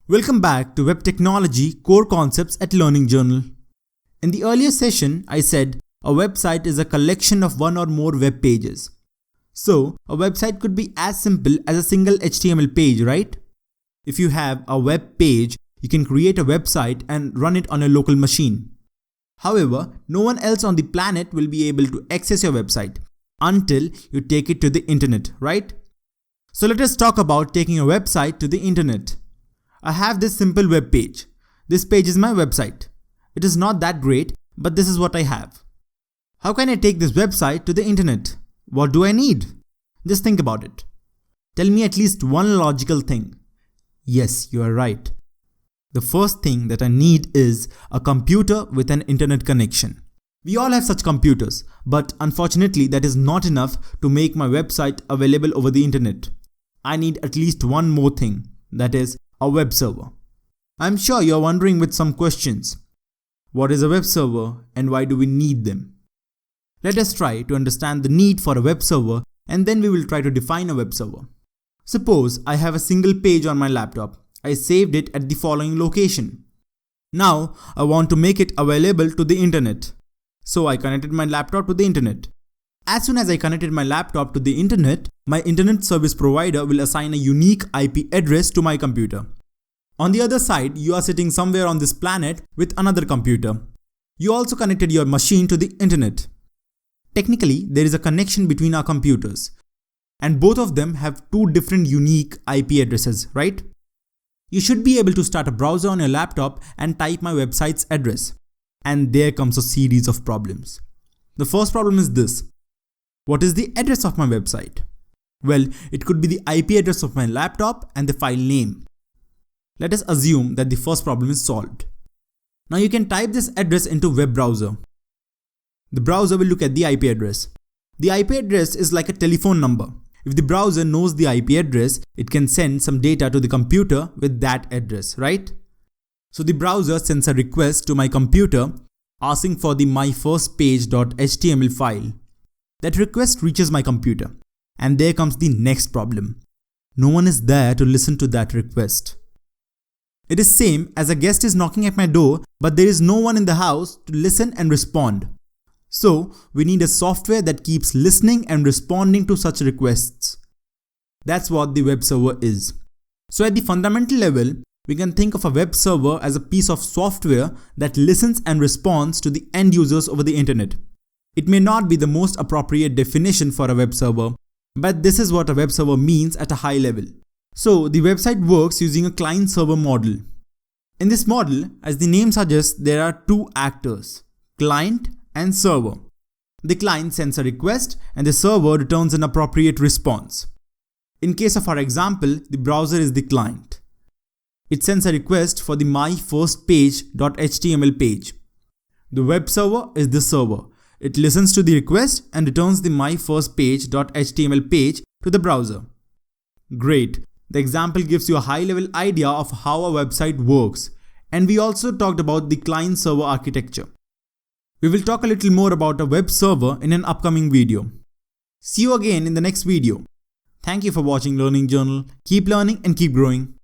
Welcome back to Web Technology Core Concepts at Learning Journal. In the earlier session, I said a website is a collection of one or more web pages. So, a website could be as simple as a single HTML page, right? If you have a web page, you can create a website and run it on a local machine. However, no one else on the planet will be able to access your website until you take it to the internet, right? So let us talk about taking a website to the internet. I have this simple web page. This page is my website. It is not that great, but this is what I have. How can I take this website to the internet? What do I need? Just think about it. Tell me at least one logical thing. Yes, you are right. The first thing that I need is a computer with an internet connection. We all have such computers, but unfortunately that is not enough to make my website available over the internet. I need at least one more thing, that is a web server. I'm sure you're wondering with some questions. What is a web server and why do we need them? Let us try to understand the need for a web server and then we will try to define a web server. Suppose I have a single page on my laptop. I saved it at the following location. Now I want to make it available to the internet. So I connected my laptop to the internet. As soon as I connected my laptop to the internet, my internet service provider will assign a unique IP address to my computer. On the other side, you are sitting somewhere on this planet with another computer. You also connected your machine to the internet. Technically, there is a connection between our computers. And both of them have two different unique IP addresses, right? You should be able to start a browser on your laptop and type my website's address. And there comes a series of problems. The first problem is this. What is the address of my website? Well, it could be the IP address of my laptop and the file name. Let us assume that the first problem is solved. Now you can type this address into web browser. The browser will look at the IP address. The IP address is like a telephone number. If the browser knows the IP address, it can send some data to the computer with that address, right? So the browser sends a request to my computer asking for the myfirstpage.html file. That request reaches my computer. And there comes the next problem. No one is there to listen to that request. It is same as a guest is knocking at my door, but there is no one in the house to listen and respond. So, we need a software that keeps listening and responding to such requests. That's what the web server is. So at the fundamental level, we can think of a web server as a piece of software that listens and responds to the end users over the internet. It may not be the most appropriate definition for a web server, but this is what a web server means at a high level. So the website works using a client-server model. In this model, as the name suggests, there are two actors, client and server. The client sends a request and the server returns an appropriate response. In case of our example, the browser is the client. It sends a request for the myfirstpage.html page. The web server is the server. It listens to the request and returns the myfirstpage.html page to the browser. Great. The example gives you a high-level idea of how a website works. And we also talked about the client-server architecture. We will talk a little more about a web server in an upcoming video. See you again in the next video. Thank you for watching Learning Journal. Keep learning and keep growing.